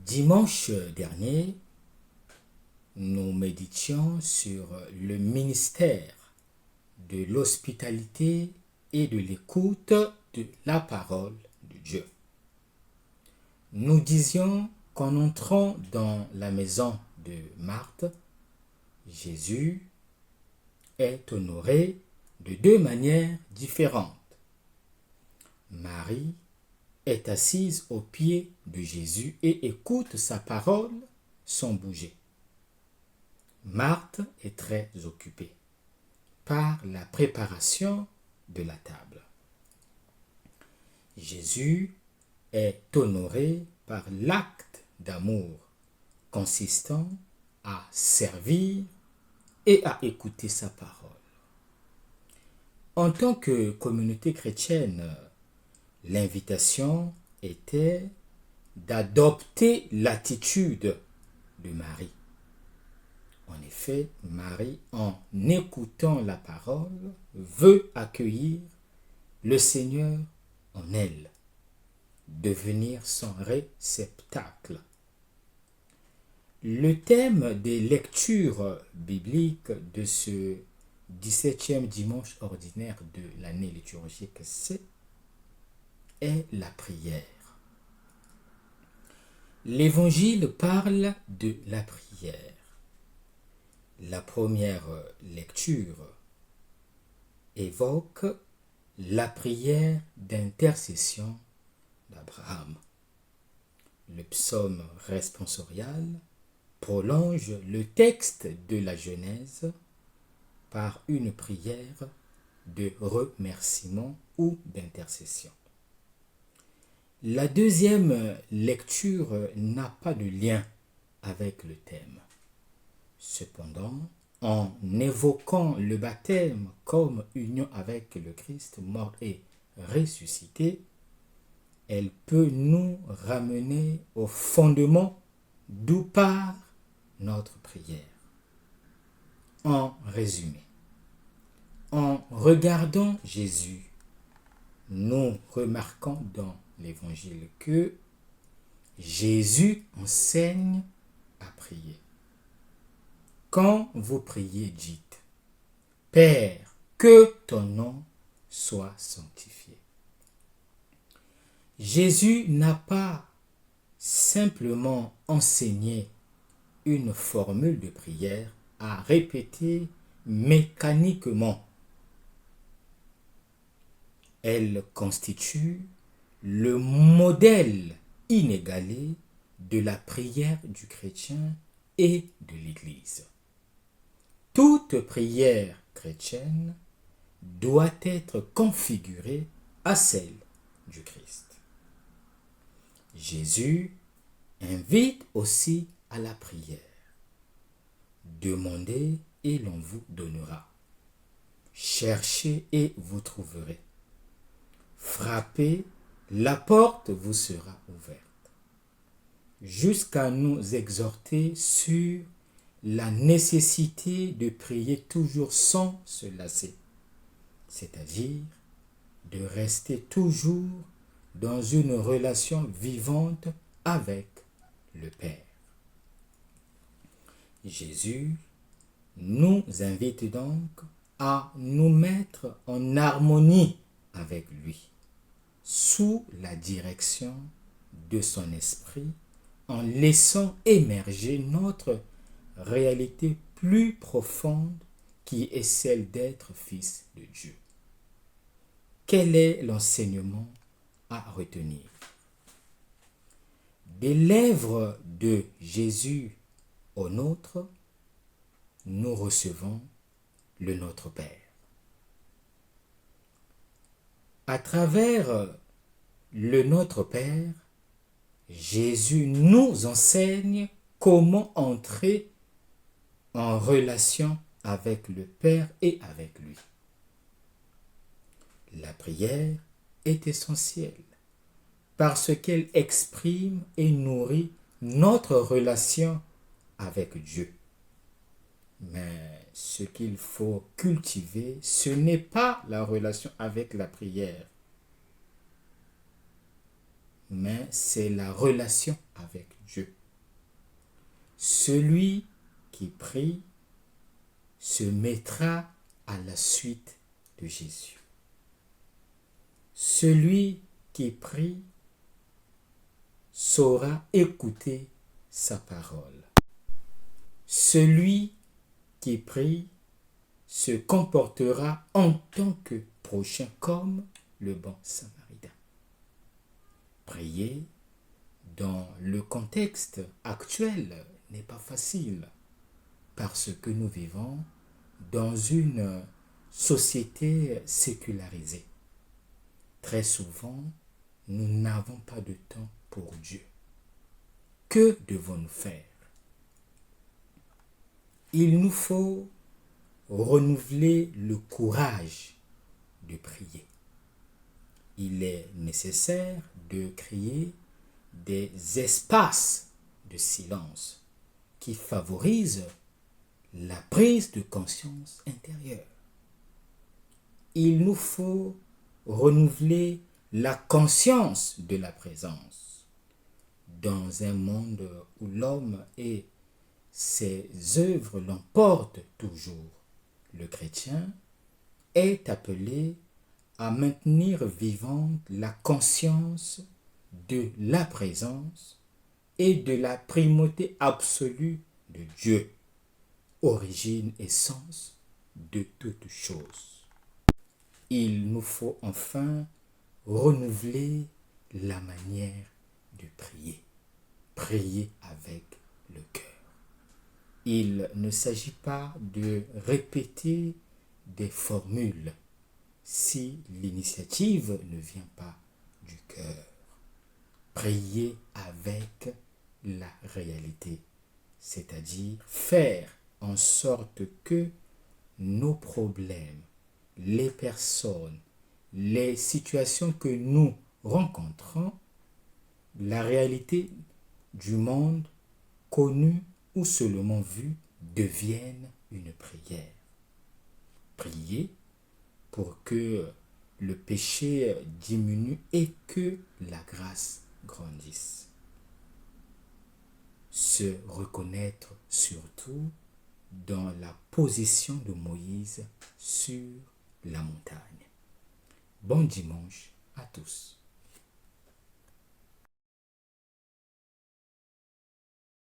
Dimanche dernier, nous méditions sur le ministère de l'hospitalité et de l'écoute de la parole de Dieu. Nous disions qu'en entrant dans la maison de Marthe, Jésus est honoré de deux manières différentes. Marie est assise aux pieds de Jésus et écoute sa parole sans bouger. Marthe est très occupée par la préparation de la table. Jésus est honoré par l'acte d'amour consistant à servir et à écouter sa parole. En tant que communauté chrétienne, l'invitation était d'adopter l'attitude de Marie. En effet, Marie, en écoutant la parole, veut accueillir le Seigneur en elle, devenir son réceptacle. Le thème des lectures bibliques de ce 17e dimanche ordinaire de l'année liturgique C est la prière. L'Évangile parle de la prière. La première lecture évoque la prière d'intercession d'Abraham. Le psaume responsorial prolonge le texte de la Genèse par une prière de remerciement ou d'intercession. La deuxième lecture n'a pas de lien avec le thème. Cependant, en évoquant le baptême comme union avec le Christ mort et ressuscité, elle peut nous ramener au fondement d'où part notre prière. En résumé, en regardant Jésus, nous remarquons dans l'Évangile que Jésus enseigne à prier. Quand vous priez, dites « Père, que ton nom soit sanctifié ». Jésus n'a pas simplement enseigné une formule de prière à répéter mécaniquement. Elle constitue le modèle inégalé de la prière du chrétien et de l'Église. Toute prière chrétienne doit être configurée à celle du Christ. Jésus invite aussi à la prière. Demandez et l'on vous donnera. Cherchez et vous trouverez. Frappez, la porte vous sera ouverte. Jusqu'à nous exhorter sur la nécessité de prier toujours sans se lasser, c'est-à-dire de rester toujours dans une relation vivante avec le Père. Jésus nous invite donc à nous mettre en harmonie avec lui, sous la direction de son esprit, en laissant émerger notre réalité plus profonde qui est celle d'être fils de Dieu. Quel est l'enseignement à retenir? Des lèvres de Jésus au nôtre, nous recevons le Notre Père. À travers le Notre Père, Jésus nous enseigne comment entrer en relation avec le Père et avec lui. La prière est essentielle parce qu'elle exprime et nourrit notre relation avec Dieu. Mais ce qu'il faut cultiver, ce n'est pas la relation avec la prière, mais c'est la relation avec Dieu. Celui qui prie se mettra à la suite de Jésus. Celui qui prie saura écouter sa parole. Celui qui prie se comportera en tant que prochain comme le bon samaritain. Prier dans le contexte actuel n'est pas facile parce que nous vivons dans une société sécularisée. Très souvent, nous n'avons pas de temps pour Dieu. Que devons-nous faire? Il nous faut renouveler le courage de prier. Il est nécessaire de créer des espaces de silence qui favorisent la prise de conscience intérieure. Il nous faut renouveler la conscience de la présence dans un monde où l'homme et ses œuvres l'emportent toujours. Le chrétien est appelé à maintenir vivante la conscience de la présence et de la primauté absolue de Dieu, origine et sens de toutes choses. Il nous faut enfin renouveler la manière de prier. Prier avec le cœur. Il ne s'agit pas de répéter des formules si l'initiative ne vient pas du cœur. Prier avec la réalité, c'est-à-dire faire en sorte que nos problèmes, les personnes, les situations que nous rencontrons, la réalité du monde connu ou seulement vu deviennent une prière. Prier pour que le péché diminue et que la grâce grandisse. Se reconnaître surtout dans la position de Moïse sur la montagne. Bon dimanche à tous.